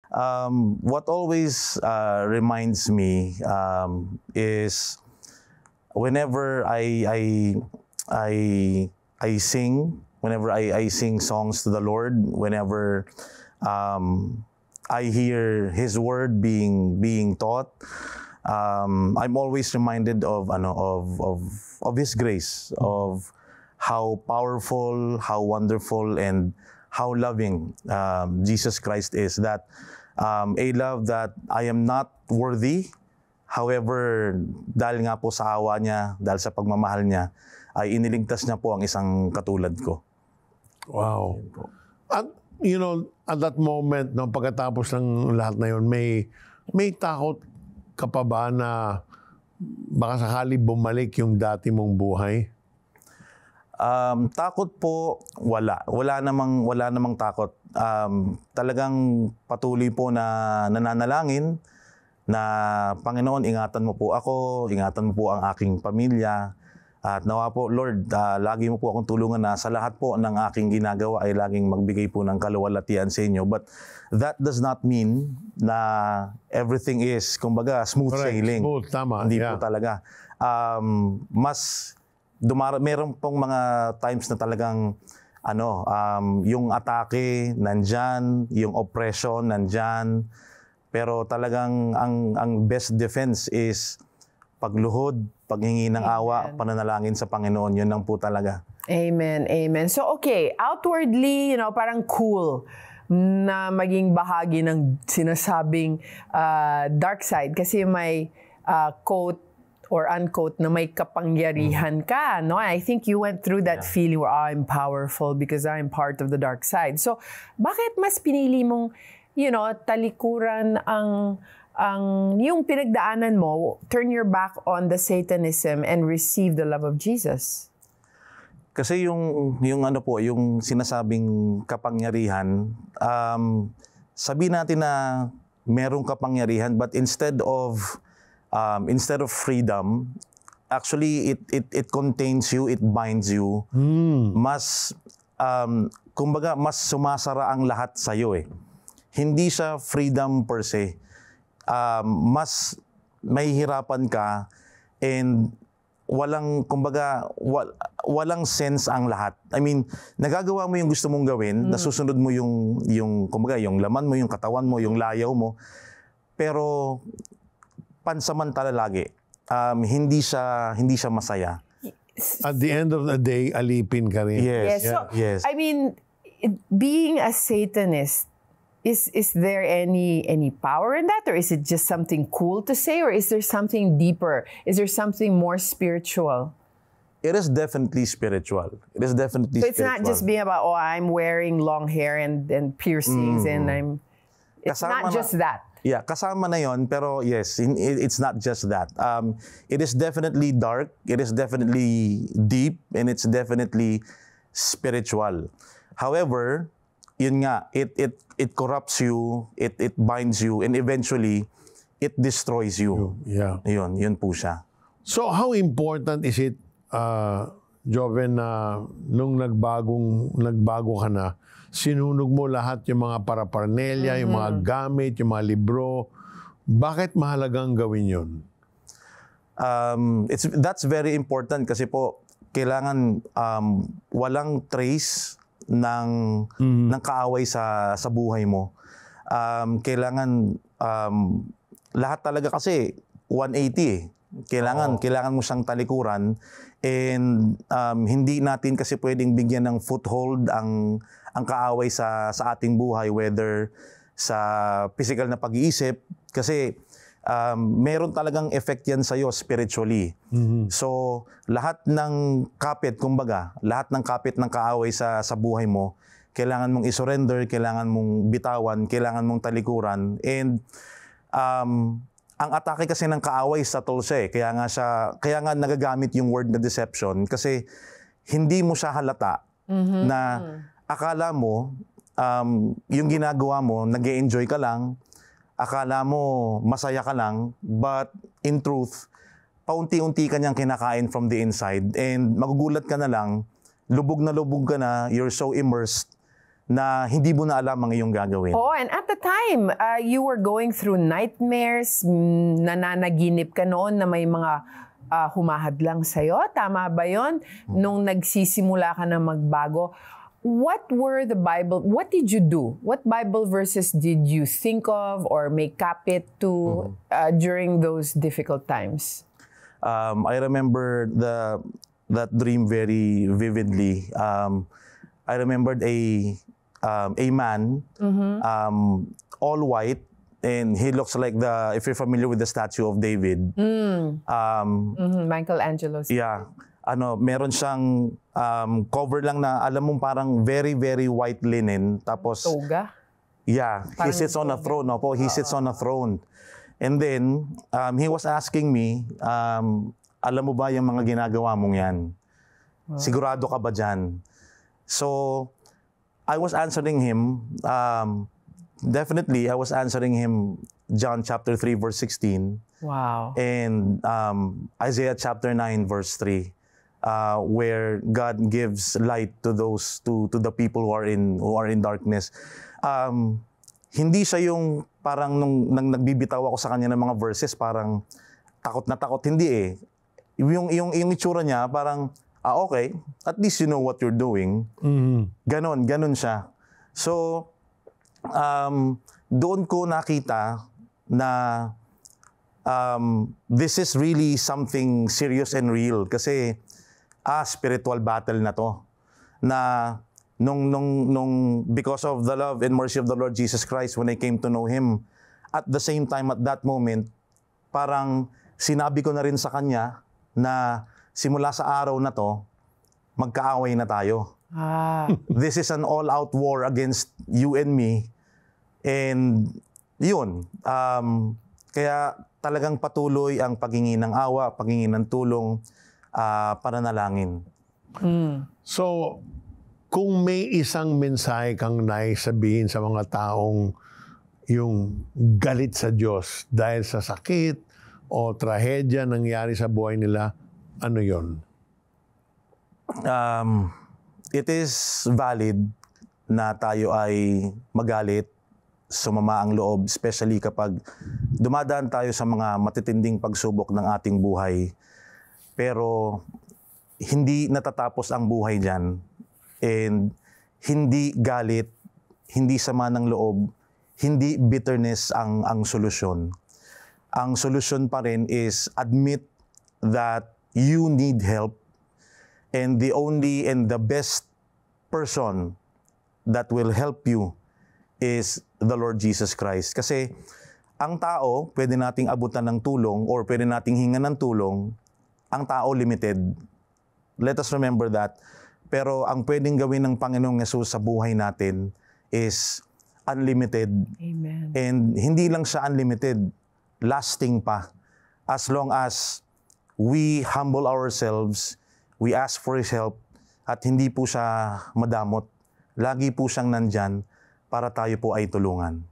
What always reminds me is whenever I sing, whenever I sing songs to the Lord, whenever I hear His word being taught, I'm always reminded of His grace, of how powerful, how wonderful, and how loving Jesus Christ is. That a love that I am not worthy. However, dahil nga po sa awa niya, dahil sa pagmamahal niya, ay iniligtas niya po ang isang katulad ko. Wow. At at that moment, no, pagkatapos ng lahat na yun, may takot ka pa ba na baka sakali bumalik yung dati mong buhay? Takot po, wala. Wala namang takot. Talagang patuloy po na nananalangin na, Panginoon, ingatan mo po ako, ingatan mo po ang aking pamilya. At nawa po, Lord, lagi mo po akong tulungan na sa lahat po ng aking ginagawa ay laging magbigay po ng kaluwalhatian sa inyo. But that does not mean na everything is, kumbaga, smooth sailing. Smooth, tama. Hindi po talaga. Meron pong mga times na talagang yung atake nandyan, yung oppression nandyan. Pero talagang ang best defense is pagluhod, paghingi ng awa, pananalangin sa Panginoon. Yun lang po talaga. Amen, amen. So okay, outwardly, parang cool na maging bahagi ng sinasabing dark side kasi may quote or unquote na may kapangyarihan ka, no? I think you went through that feeling where I'm powerful because I'm part of the dark side. So, bakit mas pinili mong, talikuran ang yung pinagdaanan mo, turn your back on the Satanism and receive the love of Jesus? Kasi yung sinasabing kapangyarihan, sabihin natin na merong kapangyarihan, but instead of freedom, actually it contains you, it binds you. Mas kumbaga mas sumasara ang lahat sa iyo eh. Hindi siya freedom per se. Mas mahihirapan ka and walang sense ang lahat. I mean, nagagawa mo yung gusto mong gawin, nasusunod mo yung laman mo, yung katawan mo, yung layaw mo, pero pansamantala lagi. Hindi siya masaya. At the end of the day, alipin ka rin. Yes. So, I mean, being a Satanist, is there any power in that, or is it just something cool to say, or is there something deeper? Is there something more spiritual? It is definitely spiritual. It is definitely spiritual. So it's not just being about, I'm wearing long hair and piercings and it's not just that. Yeah, kasama na yon, pero yes, it's not just that. It is definitely dark, it is definitely deep, and it's definitely spiritual. However, yun nga, it corrupts you, it binds you, and eventually, it destroys you. Yeah. Yun po siya. So, how important is it, Joven, na nung nagbago ka na, sinunog mo lahat yung mga paraparnelya, yung mga gamit, yung mga libro. Bakit mahalagang gawin yun? That's very important kasi po, kailangan walang trace ng kaaway sa buhay mo. Kailangan lahat talaga kasi 180 eh. Kailangan mo siyang talikuran and hindi natin kasi pwedeng bigyan ng foothold ang kaaway sa ating buhay, whether sa physical na pag-iisip kasi meron talagang effect yan sa'yo spiritually. So, lahat ng kapit, kumbaga, lahat ng kapit ng kaaway sa buhay mo, kailangan mong isurrender, kailangan mong bitawan, kailangan mong talikuran. And ang atake kasi ng kaaway subtle siya eh. Kaya nga nagagamit yung word na deception kasi hindi mo siya halata na akala mo yung ginagawa mo, nag-e-enjoy ka lang, akala mo masaya ka lang, but in truth, paunti-unti ka niyang kinakain from the inside and magugulat ka na lang, lubog ka na, you're so immersed na hindi mo na alam ang iyong gagawin. Oh, and at the time, you were going through nightmares, nananaginip ka noon na may mga humahadlang sa'yo. Tama ba yon? Nung nagsisimula ka na magbago, what did you do? What Bible verses did you think of or make capit to during those difficult times? I remember that dream very vividly. I remembered a man, all white, and he looks like if you're familiar with the statue of David. Michelangelo. Yeah. Meron siyang cover lang na alam mong parang very, very white linen. Tapos, Toga? yeah, he sits on a throne. Opo, he sits on a throne. And then, he was asking me, alam mo ba yung mga ginagawa mong yan? Sigurado ka ba dyan? So, I was answering him, definitely, I was answering him John chapter 3, verse 16. Wow. And Isaiah chapter 9, verse 3, where God gives light to to the people who are in darkness. Hindi siya yung parang nung nagbibitaw ako sa kanya ng mga verses, parang takot na takot. Hindi eh. Yung itsura niya, parang, okay, at least you know what you're doing. Ganon siya. So, doon ko nakita na this is really something serious and real. Kasi, spiritual battle na to. Na, because of the love and mercy of the Lord Jesus Christ, when I came to know Him, at the same time, at that moment, parang sinabi ko na rin sa Kanya na simula sa araw na to, magkaaway na tayo. This is an all-out war against you and me. And yun, kaya talagang patuloy ang paghingi ng awa, paghingi ng tulong, pananalangin. So, kung may isang mensahe kang naisabihin sa mga taong yung galit sa Diyos dahil sa sakit o trahedya nangyari sa buhay nila, ano yon? It is valid na tayo ay magalit, sumama ang loob, especially kapag dumadaan tayo sa mga matitinding pagsubok ng ating buhay. Pero hindi natatapos ang buhay dyan. And hindi galit, hindi sama ng loob, hindi bitterness ang solusyon. Ang solusyon pa rin is admit that you need help, and the only and the best person that will help you is the Lord Jesus Christ. Kasi ang tao, pwede nating abutan ng tulong or pwede nating hingan ng tulong. Ang tao limited. Let us remember that. Pero ang pwedeng gawin ng Panginoong Yesus sa buhay natin is unlimited. Amen. And hindi lang siya unlimited, lasting pa. As long as we humble ourselves, we ask for His help, at hindi po siya madamot. Lagi po siyang nandyan para tayo po ay tulungan.